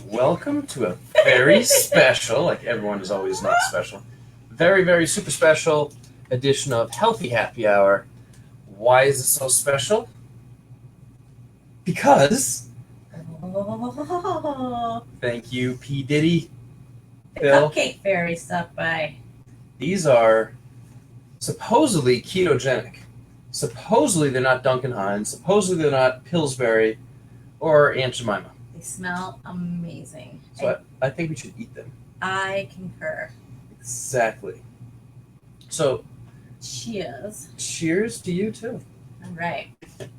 Welcome to a very special, like everyone is always not special, very, very super special edition of Healthy Happy Hour. Why is it so special? Because, thank you, P. Diddy, The Bill. Cupcake Fairy stopped by. These are supposedly ketogenic. Supposedly they're not Duncan Hines. Supposedly they're not Pillsbury or Aunt Jemima. They smell amazing. So I think we should eat them. I concur. Exactly. So, Cheers. cheers to you too. All right. Let's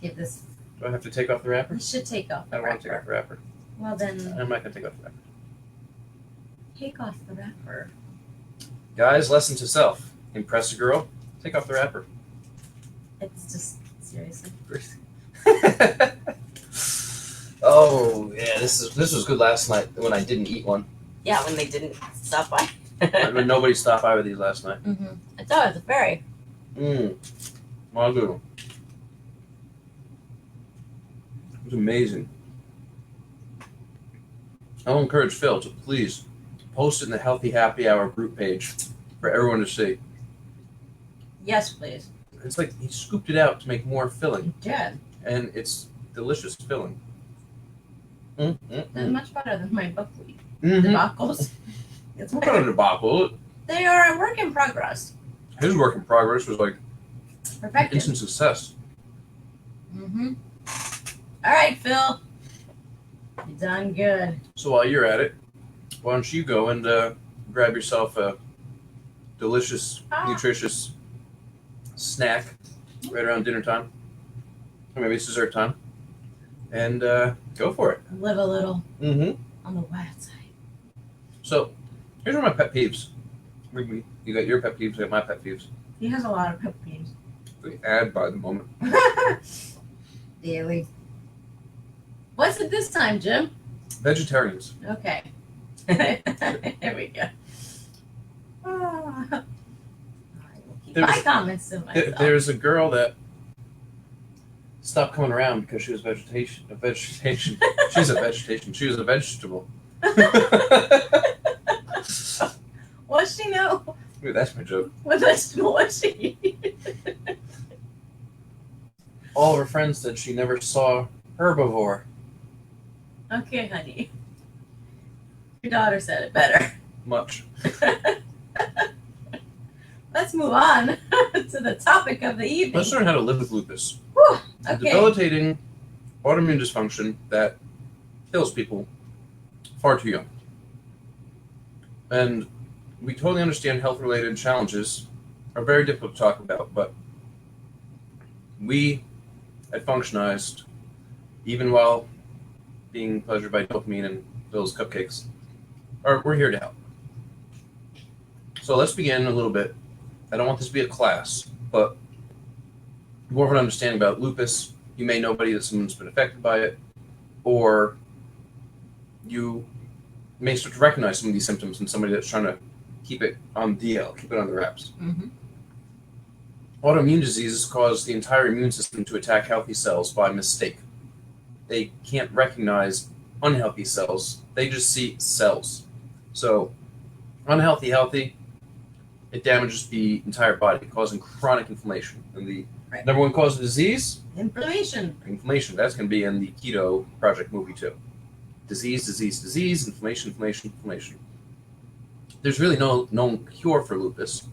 give this. Do I have to take off the wrapper? We should take off I the don't want to take off wrapper. the wrapper. Well then, I'm not going to take off the wrapper. take off the wrapper. Guys, lesson to self. Impress a girl, take off the wrapper. It's just seriously. Oh, yeah, this was good last night when I didn't eat one. Yeah, when they didn't stop by. When nobody stopped by with these last night. Mm-hmm. I thought it was a fairy. Well, good. It was amazing. I'll encourage Phil to please post it in the Healthy Happy Hour group page for everyone to see. Yes, please. It's like he scooped it out to make more filling, Yeah, and it's delicious filling. they're much better than my buckwheat Mm-hmm. debacles. It's What kind of debacle? They are a work in progress. His work in progress was like Perfected. instant success. Mm-hmm. All right, Phil. You done good. So while you're at it, why don't you go and grab yourself a delicious, nutritious snack right around dinner time, or maybe it's dessert time, and go for it. Live a little Mm-hmm. on the wild side. So here's one of my pet peeves. You got your pet peeves, I got my pet peeves. He has a lot of pet peeves. They add by the moment. Daily. What's it this time, Jim? Vegetarians. Okay. There we go. I will keep my comments to myself. There's a girl that stopped coming around because she was vegetation. She's a vegetation. She was a vegetable. What's she know? Ooh, that's my joke. What vegetable was she? All of her friends said she never saw herbivore. Okay, honey. Your daughter said it better. Much. Let's move on to the topic of the evening. Let's learn how to live with lupus. Whew, A okay. debilitating autoimmune dysfunction that kills people far too young. And we totally understand health-related challenges are very difficult to talk about, but we at Functionised, even while being pleasured by dopamine and Bill's cupcakes, we're here to help. So let's begin a little bit. I don't want this to be a class, but more of an understanding about lupus. You may know that someone's been affected by it, or you may start to recognize some of these symptoms in somebody that's trying to keep it on DL, keep it on the wraps. Mm-hmm. Autoimmune diseases cause the entire immune system to attack healthy cells by mistake. They can't recognize unhealthy cells. They just see cells. So unhealthy, healthy, it damages the entire body, causing chronic inflammation. And the number one cause of disease? Inflammation. Inflammation. That's going to be in the Keto Project movie too. Disease, inflammation. There's really no known cure for lupus.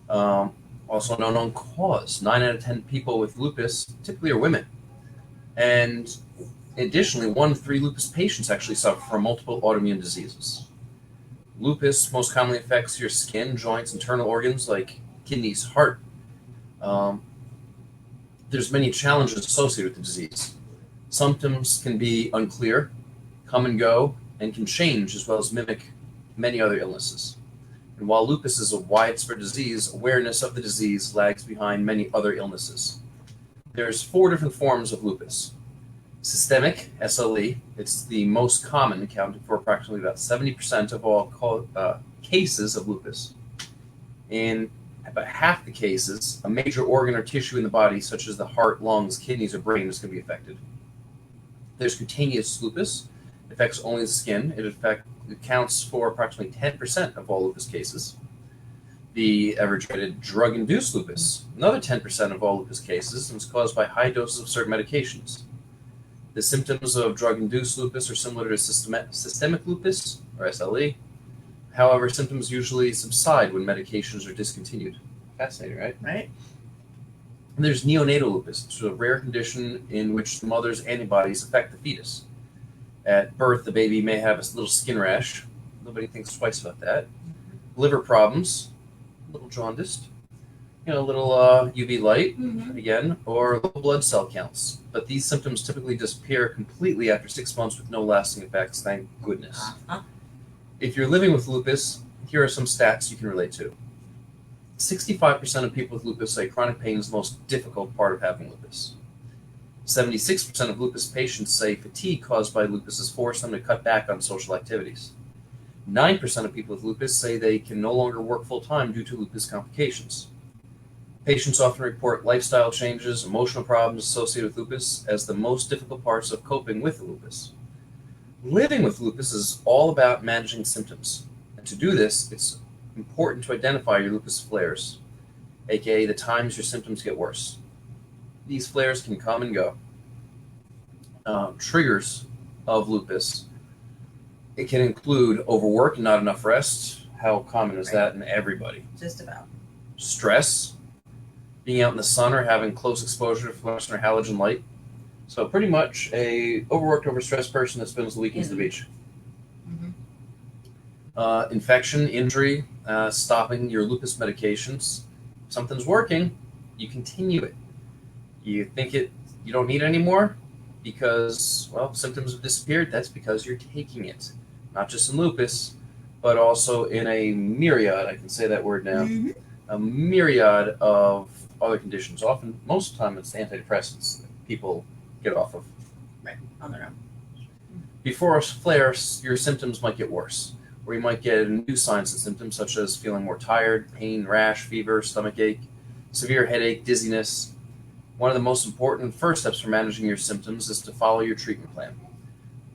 Also no known cause. 9 out of 10 people with lupus typically are women. And additionally, 1 in 3 lupus patients actually suffer from multiple autoimmune diseases. Lupus most commonly affects your skin, joints, internal organs like kidneys, heart. There's many challenges associated with the disease. Symptoms can be unclear, come and go, and can change as well as mimic many other illnesses. And while lupus is a widespread disease, awareness of the disease lags behind many other illnesses. There's 4 different forms of lupus. Systemic, SLE, it's the most common, accounting for approximately about 70% of all cases of lupus. In about half the cases, a major organ or tissue in the body, such as the heart, lungs, kidneys, or brain, is going to be affected. There's cutaneous lupus. It affects only the skin. It accounts for approximately 10% of all lupus cases. The ever-dreaded drug-induced lupus, another 10% of all lupus cases, and is caused by high doses of certain medications. The symptoms of drug-induced lupus are similar to systemic lupus, or SLE. However, symptoms usually subside when medications are discontinued. Fascinating, right? Right. And there's neonatal lupus, which is a rare condition in which the mother's antibodies affect the fetus. At birth, the baby may have a little skin rash. Nobody thinks twice about that. Liver problems, a little jaundiced, a little UV light, again, or low blood cell counts. But these symptoms typically disappear completely after 6 months with no lasting effects, thank goodness. If you're living with lupus, here are some stats you can relate to. 65% of people with lupus say chronic pain is the most difficult part of having lupus. 76% of lupus patients say fatigue caused by lupus has forced them to cut back on social activities. 9% of people with lupus say they can no longer work full-time due to lupus complications. Patients often report lifestyle changes, emotional problems associated with lupus as the most difficult parts of coping with lupus. Living with lupus is all about managing symptoms. And to do this, it's important to identify your lupus flares, aka the times your symptoms get worse. These flares can come and go. Triggers of lupus. It can include overwork and not enough rest. How common is that in everybody? Just about. Stress, being out in the sun or having close exposure to fluorescent or halogen light. So pretty much a overworked, overstressed person that spends the weekends at the beach. Infection, injury, stopping your lupus medications. If something's working, you continue it. You think you don't need it anymore because, well, symptoms have disappeared. That's because you're taking it. Not just in lupus, but also in a myriad, I can say that word now, a myriad of other conditions. Often, most of the time, it's the antidepressants that people get off of. Right, on their own. Before a flare, your symptoms might get worse, or you might get new signs and symptoms such as feeling more tired, pain, rash, fever, stomachache, severe headache, dizziness. One of the most important first steps for managing your symptoms is to follow your treatment plan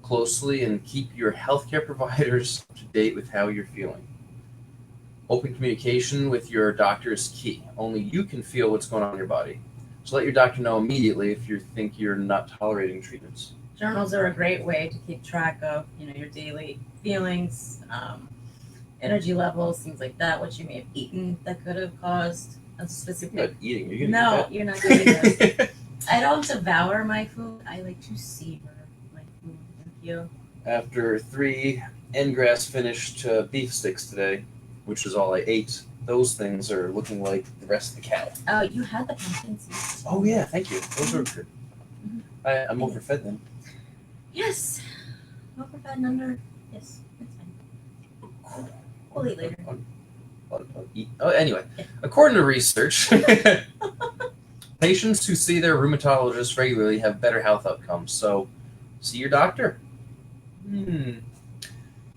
closely and keep your healthcare providers up to date with how you're feeling. Open communication with your doctor is key. Only you can feel what's going on in your body. So let your doctor know immediately if you think you're not tolerating treatments. Journals are a great way to keep track of, your daily feelings, energy levels, things like that, what you may have eaten that could have caused a specific. You're not eating. You're No, you're not doing this. I don't devour my food. I like to savor my food. Thank you. After 3 Engrass finished beef sticks today, which is all I ate, those things are looking like the rest of the cow. Oh, you had the pumpkin seeds. Oh yeah, thank you. Those are good. I'm overfed then. Yes. Overfed and under. Yes, that's fine. We'll eat later. Anyway, according to research, patients who see their rheumatologist regularly have better health outcomes. So, see your doctor.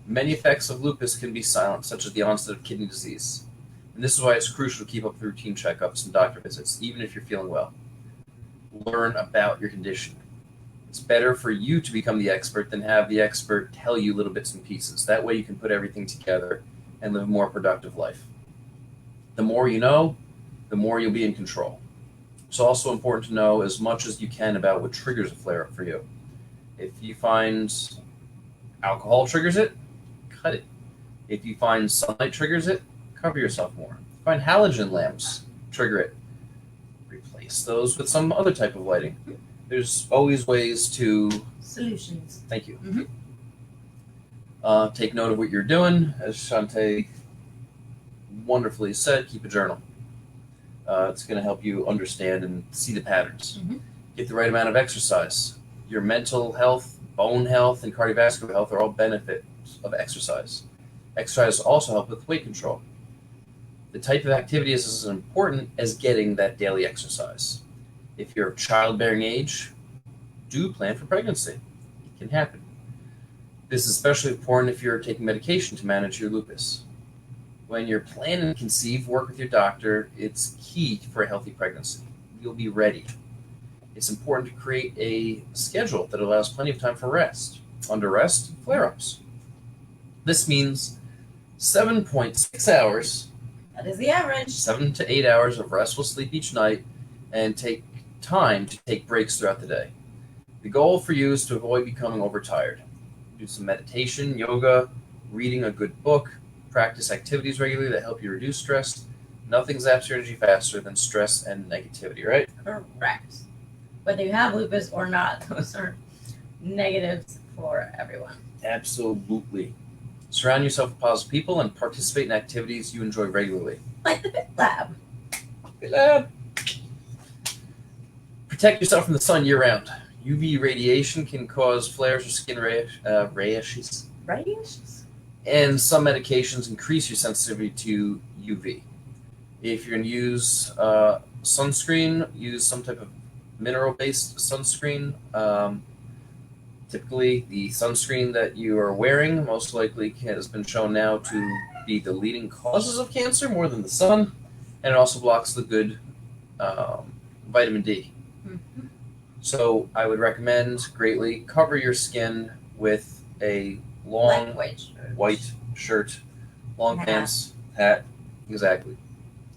Many effects of lupus can be silent, such as the onset of kidney disease. And this is why it's crucial to keep up with routine checkups and doctor visits, even if you're feeling well. Learn about your condition. It's better for you to become the expert than have the expert tell you little bits and pieces. That way you can put everything together and live a more productive life. The more you know, the more you'll be in control. It's also important to know as much as you can about what triggers a flare-up for you. If you find alcohol triggers it, cut it. If you find sunlight triggers it, cover yourself more. If you find halogen lamps trigger it, replace those with some other type of lighting. There's always ways to... Solutions. Thank you. Take note of what you're doing. As Shantae wonderfully said, keep a journal. It's going to help you understand and see the patterns. Get the right amount of exercise. Your mental health, bone health, and cardiovascular health are all benefits of exercise. Exercise also helps with weight control. The type of activity is as important as getting that daily exercise. If you're of childbearing age, do plan for pregnancy. It can happen. This is especially important if you're taking medication to manage your lupus. When you're planning to conceive, work with your doctor. It's key for a healthy pregnancy. You'll be ready. It's important to create a schedule that allows plenty of time for rest. Under rest, flare-ups. This means 7.6 hours, That is the average. 7 to 8 hours of restful sleep each night, and take time to take breaks throughout the day. The goal for you is to avoid becoming overtired. Do some meditation, yoga, reading a good book, practice activities regularly that help you reduce stress. Nothing zaps your energy faster than stress and negativity, right? Correct. Whether you have lupus or not, those are negatives for everyone. Absolutely. Surround yourself with positive people and participate in activities you enjoy regularly. Like the Fit Lab. Fit Lab. Protect yourself from the sun year-round. UV radiation can cause flares or skin rashes. Rashes? And some medications increase your sensitivity to UV. If you're going to use sunscreen, use some type of mineral-based sunscreen. Typically, the sunscreen that you are wearing most likely has been shown now to be the leading causes of cancer more than the sun, and it also blocks the good vitamin D. Mm-hmm. So I would recommend greatly cover your skin with a long white shirt, long pants, hat. Exactly.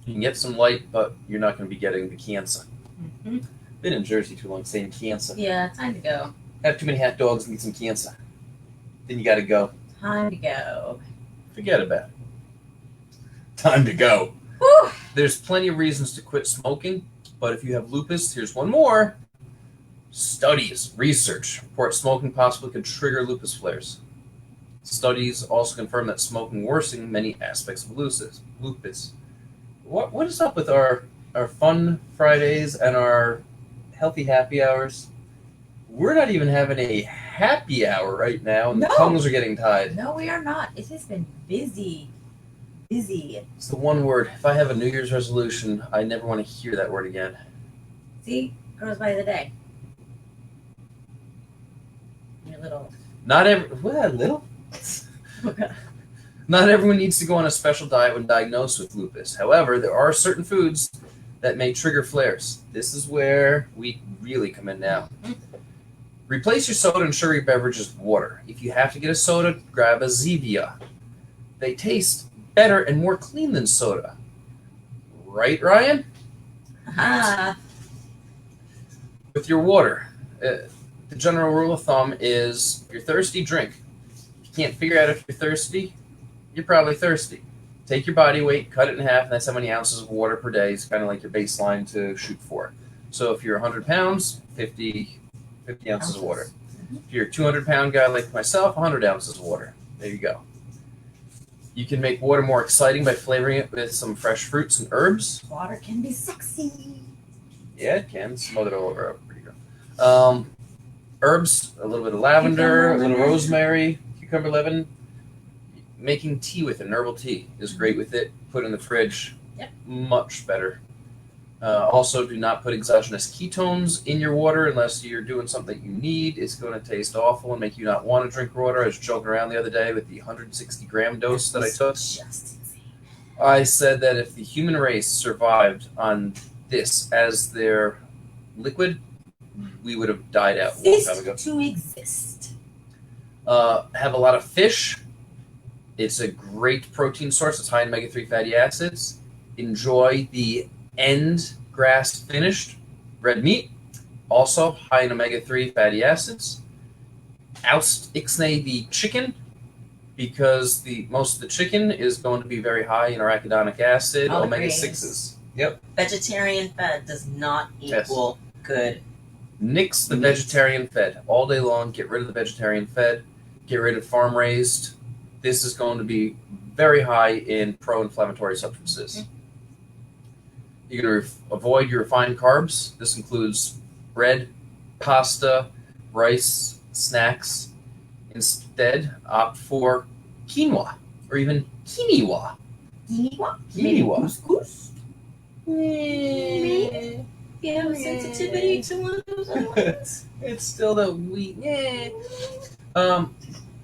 You can get some light, but you're not going to be getting the cancer. Mm-hmm. Been in Jersey too long saying cancer. Yeah, time to go. Have too many hot dogs and get some cancer. Then you got to go. Time to go. Forget about it. Time to go. Whew. There's plenty of reasons to quit smoking, but if you have lupus, here's one more. Studies, research report smoking possibly could trigger lupus flares. Studies also confirm that smoking worsens many aspects of lupus. What is up with our fun Fridays and our healthy happy hours? We're not even having a happy hour right now, and the tongues are getting tied. No, we are not. It has been busy. Busy. It's the one word. If I have a New Year's resolution, I never want to hear that word again. See? Grows by the day. Your little... Not little? Not everyone needs to go on a special diet when diagnosed with lupus. However, there are certain foods that may trigger flares. This is where we really come in now. Replace your soda and sugary beverages with water. If you have to get a soda, grab a Zevia. They taste better and more clean than soda. Right, Ryan? Ah. With your water, the general rule of thumb is if you're thirsty, drink. If you can't figure out if you're thirsty, you're probably thirsty. Take your body weight, cut it in half, and that's how many ounces of water per day is kind of like your baseline to shoot for. So if you're 100 pounds, 50 ounces of water. If you're a 200-pound guy like myself, 100 ounces of water. There you go. You can make water more exciting by flavoring it with some fresh fruits and herbs. Water can be sexy. Yeah, it can. Smother it all over. Pretty good. Herbs, a little bit of lavender, a little rosemary, cucumber lemon. Making tea with it, an herbal tea, is great with it. Put it in the fridge. Yep. Much better. Also, do not put exogenous ketones in your water unless you're doing something you need. It's going to taste awful and make you not want to drink water. I was joking around the other day with the 160-gram dose that I took. Just insane. I said that if the human race survived on this as their liquid, we would have died out a long time ago. To exist. Have a lot of fish. It's a great protein source. It's high in omega-3 fatty acids. Enjoy the end grass-finished red meat. Also high in omega-3 fatty acids. Ixnay the chicken, because most of the chicken is going to be very high in arachidonic acid, omega-6s. Yep. Vegetarian fed does not equal good. Nix the vegetarian fed all day long. Get rid of the vegetarian fed. Get rid of farm raised. This is going to be very high in pro-inflammatory substances. You're going to avoid your refined carbs. This includes bread, pasta, rice, snacks. Instead, opt for quinoa or even quinoa. Quinoa? Quinoa. Couscous? Maybe. You have a sensitivity to one of those other ones? It's still the wheat.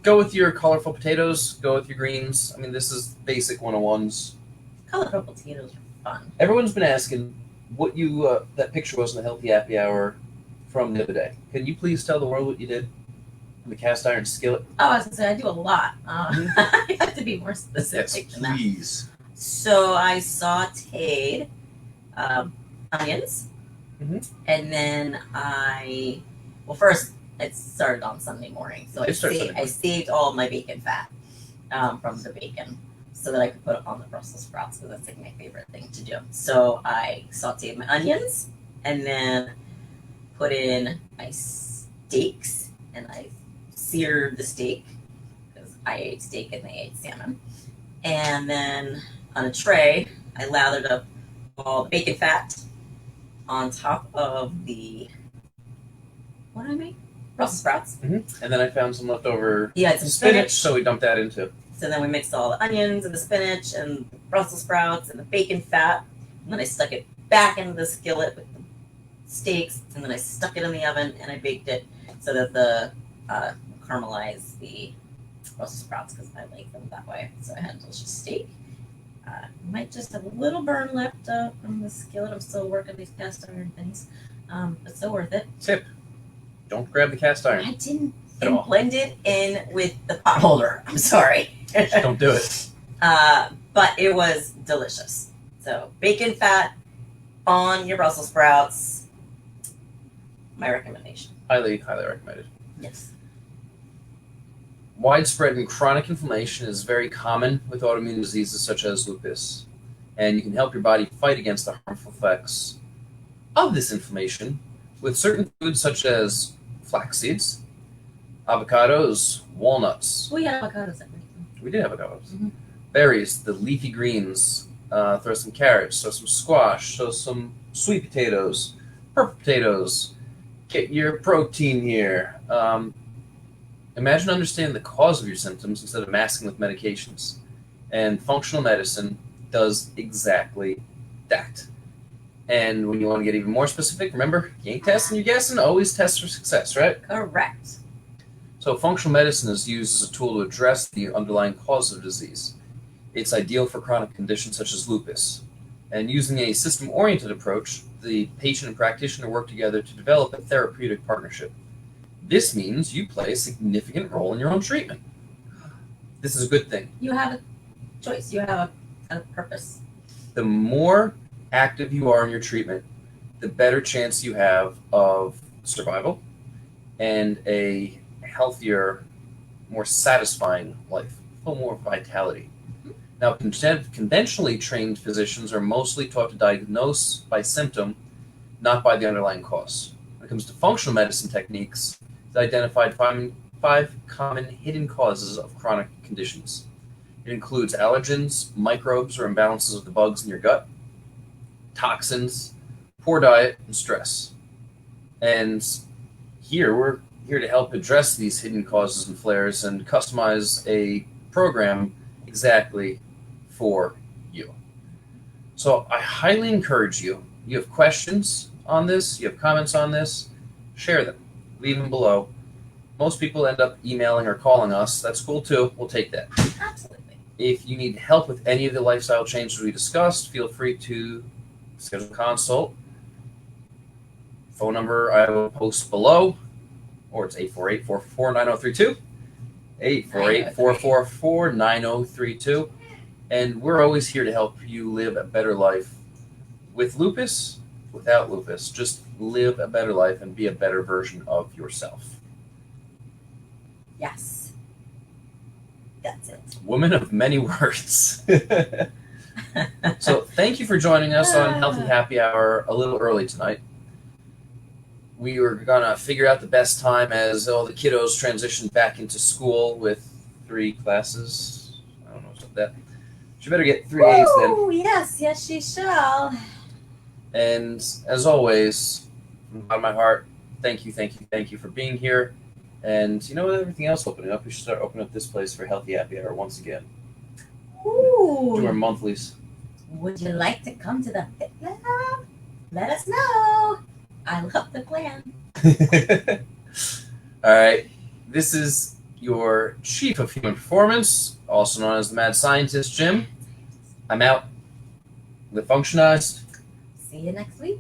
Go with your colorful potatoes. Go with your greens. I mean, this is basic 101s. Colorful potatoes are fun. Everyone's been asking what you that picture was in the Healthy Happy Hour from the other day. Can you please tell the world what you did in the cast iron skillet? Oh, I was gonna say I do a lot. I have to be more specific than that. Please. So I sautéed onions, and then first it started on Sunday morning. So I saved all of my bacon fat from the bacon so that I could put it on the Brussels sprouts because that's like my favorite thing to do. So I sautéed my onions and then put in my steaks, and I seared the steak because I ate steak and they ate salmon. And then on a tray, I lathered up all the bacon fat on top of the, what did I make? Brussels sprouts. And then I found some leftover some spinach, so we dumped that into. So then we mixed all the onions and the spinach and the Brussels sprouts and the bacon fat. And then I stuck it back into the skillet with the steaks, and then I stuck it in the oven and I baked it so that the caramelize the Brussels sprouts because I like them that way. So I had a delicious steak. Might just have a little burn left from the skillet. I'm still working these cast iron things, but so worth it. Tip: don't grab the cast iron. I didn't blend it in with the pot holder. I'm sorry. Just don't do it. But it was delicious. So bacon fat on your Brussels sprouts. My recommendation. Highly, highly recommended. Yes. Widespread and chronic inflammation is very common with autoimmune diseases such as lupus, and you can help your body fight against the harmful effects of this inflammation with certain foods such as flax seeds, avocados, walnuts. We had avocados. We did avocados. Berries, the leafy greens, throw some carrots, throw some squash, throw some sweet potatoes, purple potatoes. Get your protein here. Imagine understanding the cause of your symptoms instead of masking with medications. And functional medicine does exactly that. And when you want to get even more specific, remember, you ain't testing, you're guessing. Always test for success, right? Correct. So functional medicine is used as a tool to address the underlying cause of disease. It's ideal for chronic conditions such as lupus. And using a system-oriented approach, the patient and practitioner work together to develop a therapeutic partnership. This means you play a significant role in your own treatment. This is a good thing. You have a choice. You have a purpose. The more active you are in your treatment, the better chance you have of survival and a healthier, more satisfying life, full more vitality. Now, conventionally trained physicians are mostly taught to diagnose by symptom, not by the underlying cause. When it comes to functional medicine techniques, it's identified five common hidden causes of chronic conditions. It includes allergens, microbes or imbalances of the bugs in your gut, toxins, poor diet, and stress. And we're here to help address these hidden causes and flares and customize a program exactly for you. So I highly encourage you. You have questions on this, you have comments on this, share them. Leave them below. Most people end up emailing or calling us. That's cool too. We'll take that. Absolutely. If you need help with any of the lifestyle changes we discussed, feel free to schedule a consult. Phone number I will post below, or it's 848-444-9032. 848-444-9032. And we're always here to help you live a better life with lupus, without lupus. Just live a better life and be a better version of yourself. Yes. That's it. Woman of many words. So thank you for joining us on Healthy Happy Hour a little early tonight. We were going to figure out the best time as all the kiddos transitioned back into school with 3 classes. I don't know what's up with that. She better get 3 A's then. Oh, yes, she shall. And as always, from the bottom of my heart, thank you for being here. And you know, with everything else opening up, we should start opening up this place for Healthy Happy Hour once again. Ooh. Do our monthlies. Would you like to come to the Fit Lab? Let us know. I love the plan. All right. This is your Chief of Human Performance, also known as the Mad Scientist, Jim. I'm out. The Functionized. See you next week.